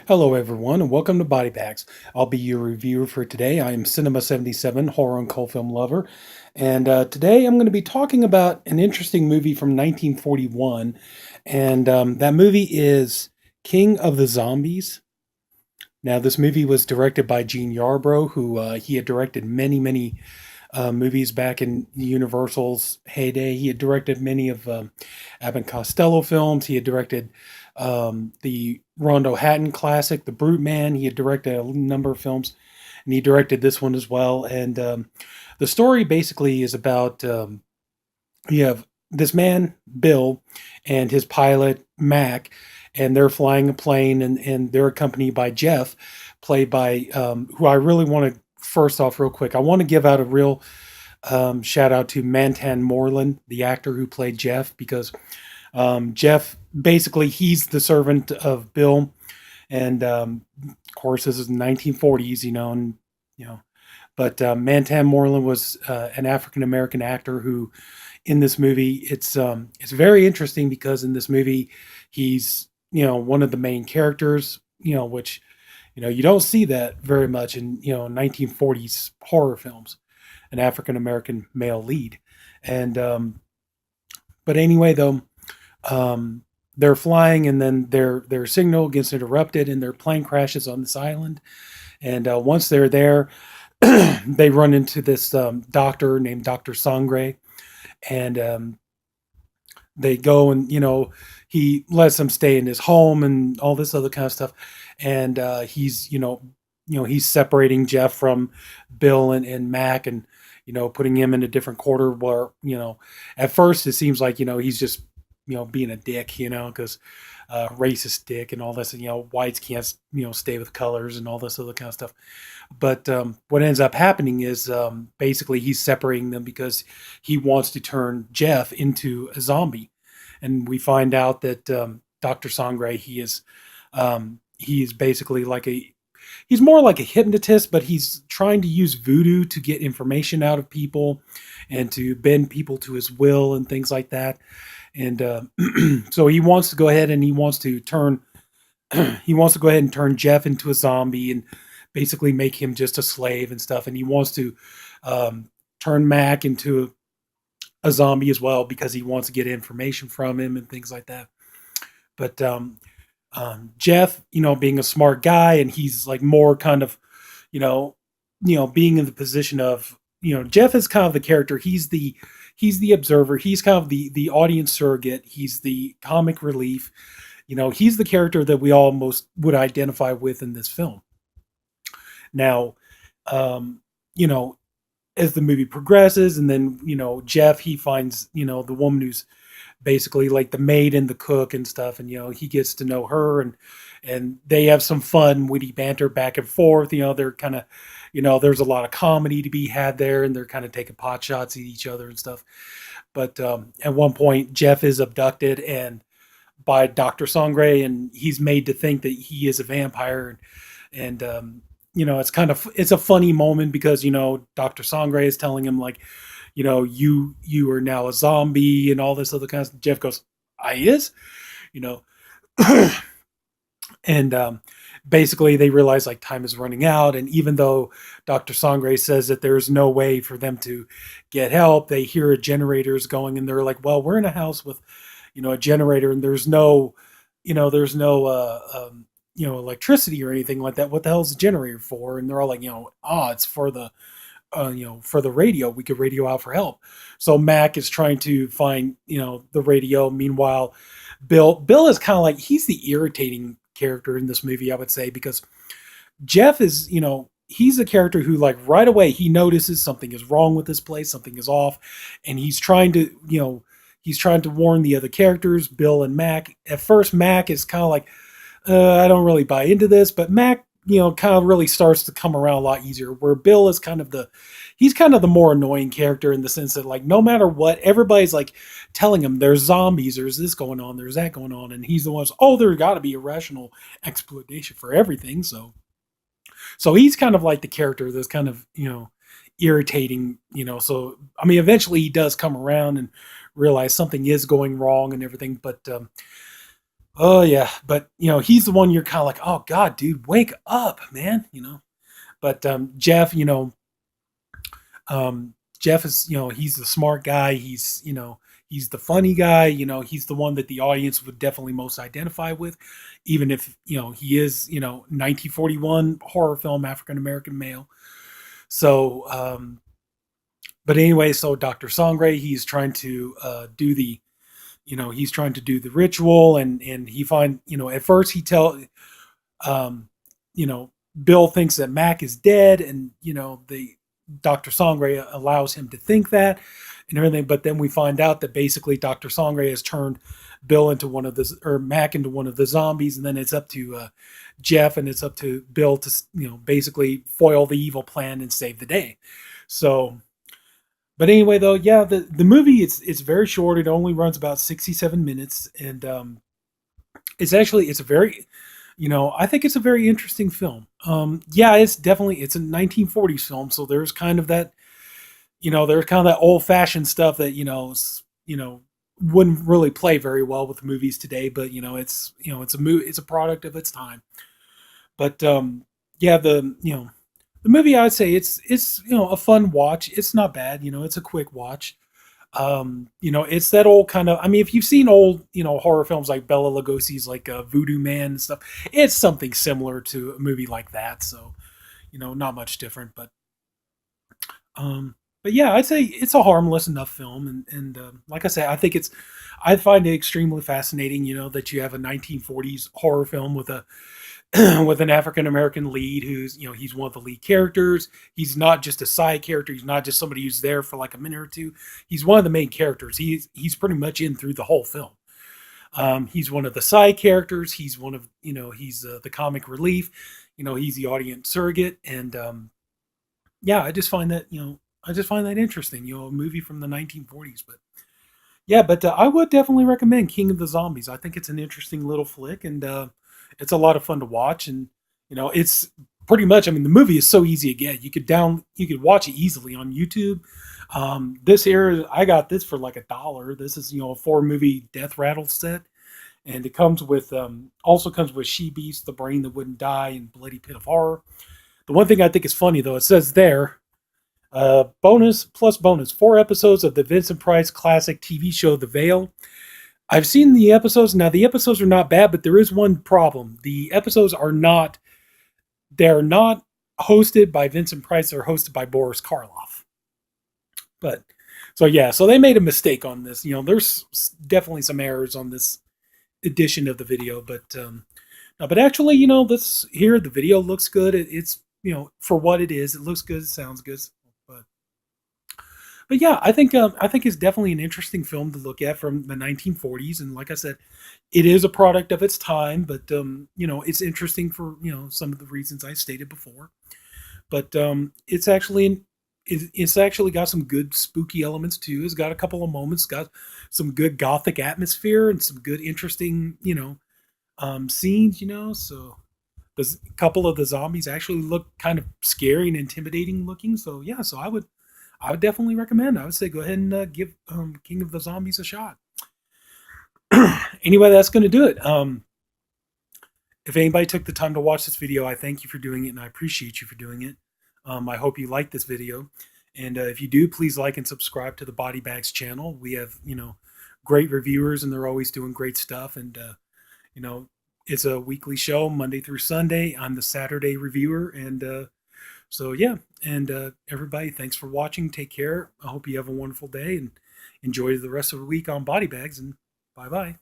Hello, everyone, and welcome to Body Bags. I'll be your reviewer for today. I am Sinema77, horror and cult film lover, and today I'm going to be talking about an interesting movie from 1941, and that movie is King of the Zombies. Now, this movie was directed by Gene Yarbrough, who he had directed many movies back in Universal's heyday. He had directed many of Abbott and Costello films. He had directed the Rondo Hatton classic, The Brute Man. He had directed a number of films, and he directed this one as well. And the story basically is about you have this man, Bill, and his pilot, Mac, and they're flying a plane, and they're accompanied by Jeff, played by who I really want to. First off, real quick, I want to give out a real shout out to Mantan Moreland, the actor who played Jeff, because Jeff, basically, he's the servant of Bill, and of course, this is 1940s, you know. But Mantan Moreland was an African American actor who, in this movie, it's very interesting because in this movie, he's one of the main characters, which you don't see that very much in 1940s horror films, an African American male lead, and but anyway, though. They're flying, and then their signal gets interrupted, and their plane crashes on this island. And once they're there, they run into this doctor named Doctor Sangre, and they go and he lets them stay in his home and all this other kind of stuff. And he's he's separating Jeff from Bill and Mac, and putting him in a different quarter where at first it seems like he's just being a dick, because racist dick and all this, and whites can't stay with colors and all this other kind of stuff. But what ends up happening is basically he's separating them because he wants to turn Jeff into a zombie, and we find out that Dr. Sangre, he's basically he's more like a hypnotist, but he's trying to use voodoo to get information out of people and to bend people to his will and things like that. And so he wants to go ahead and he wants to go ahead and turn Jeff into a zombie and basically make him just a slave and stuff. And he wants to turn Mac into a zombie as well because he wants to get information from him and things like that. But Jeff, being a smart guy, and he's like more kind of, being in the position of, Jeff is kind of the character. He's the observer. He's kind of the audience surrogate. He's the comic relief. He's the character that we almost would identify with in this film. Now, as the movie progresses, and then, Jeff, he finds, the woman who's basically like the maid and the cook and stuff. And, he gets to know her, and they have some fun, witty banter back and forth. They're kind of, there's a lot of comedy to be had there, and they're kind of taking pot shots at each other and stuff. But at one point, Jeff is abducted and by Dr. Sangre, and he's made to think that he is a vampire. And it's a funny moment because, Dr. Sangre is telling him like, you are now a zombie and all this other kind of stuff. Jeff goes, I is, you know, and basically they realize like time is running out. And even though Dr. Sangre says that there's no way for them to get help, they hear a generator's going, and they're like, well, we're in a house with, a generator, and there's no electricity or anything like that. What the hell is a generator for? And they're all like, it's for the for the radio. We could radio out for help. So Mac is trying to find, the radio. Meanwhile, Bill is kind of like, he's the irritating character in this movie, I would say, because Jeff is, he's a character who like right away, he notices something is wrong with this place. Something is off. And he's trying to, warn the other characters, Bill and Mac. At first, Mac is kind of like, I don't really buy into this, but Mac, kind of really starts to come around a lot easier, where Bill is he's kind of the more annoying character in the sense that like, no matter what, everybody's like telling him there's zombies, there's this going on, there's that going on. And he's the one, there's gotta be a rational explanation for everything. So he's kind of like the character that's kind of, irritating, so, I mean, eventually he does come around and realize something is going wrong and everything. But, Oh yeah, but he's the one you're kind of like, oh God, dude, wake up, man. But Jeff, Jeff is, he's the smart guy. He's the funny guy. He's the one that the audience would definitely most identify with, even if he is 1941 horror film African American male. So, but anyway, so Dr. Sangre, he's trying to do the he's trying to do the ritual, and he find at first he tell um you know Bill thinks that Mac is dead, and the Dr. Sangre allows him to think that and everything, but then we find out that basically Dr. Sangre has turned Bill into one of the or Mac into one of the zombies, and then it's up to Jeff and it's up to Bill to basically foil the evil plan and save the day. So, but anyway, though, yeah, the movie it's very short. It only runs about 67 minutes, and it's a very I think it's a very interesting film. Yeah, it's a 1940s film, so there's kind of that there's kind of that old fashioned stuff that wouldn't really play very well with movies today. But it's a product of its time. But yeah, the movie, I'd say it's a fun watch. It's not bad. It's a quick watch. It's that old kind of. I mean, if you've seen old horror films like Bela Lugosi's like Voodoo Man and stuff, it's something similar to a movie like that. So not much different. Um, but yeah, I'd say it's a harmless enough film, and like I say, I find it extremely fascinating. That you have a 1940s horror film with a with an African American lead who's he's one of the lead characters. He's not just a side character. He's not just somebody who's there for like a minute or two. He's one of the main characters. He's pretty much in through the whole film. He's one of the side characters. He's one of he's the comic relief. He's the audience surrogate, and yeah, I just find that interesting. A movie from the 1940s, but yeah, but I would definitely recommend King of the Zombies. I think it's an interesting little flick, and it's a lot of fun to watch. And it's pretty much. I mean, the movie is so easy to get. You could watch it easily on YouTube. This here, I got this for like $1. This is a 4 movie death rattle set, and it comes with also comes with She Beast, The Brain That Wouldn't Die, and Bloody Pit of Horror. The one thing I think is funny though, it says there bonus plus bonus 4 episodes of the Vincent Price classic TV show The Veil. I've seen the episodes. Now the episodes are not bad, but there is one problem. The episodes are not. They're not hosted by Vincent Price. They're hosted by Boris Karloff. But so yeah, so they made a mistake on this. There's definitely some errors on this edition of the video, but no, but actually, this here the video looks good. It's for what it is, it looks good. It sounds good. But but yeah, I think it's definitely an interesting film to look at from the 1940s. And like I said, it is a product of its time, but it's interesting for some of the reasons I stated before. But it's actually got some good spooky elements too. It's got a couple of moments, got some good gothic atmosphere and some good interesting scenes. So there's a couple of the zombies actually look kind of scary and intimidating looking. So yeah, so I would definitely recommend. I would say go ahead and give King of the Zombies a shot. Anyway, that's going to do it. If anybody took the time to watch this video, I thank you for doing it, and I appreciate you for doing it. I hope you like this video, and if you do, please like and subscribe to the Body Bags channel. We have great reviewers, and they're always doing great stuff. And you know it's a weekly show, Monday through Sunday. I'm the Saturday reviewer, and so yeah. And everybody, thanks for watching. Take care. I hope you have a wonderful day and enjoy the rest of the week on Body Bags. And bye bye.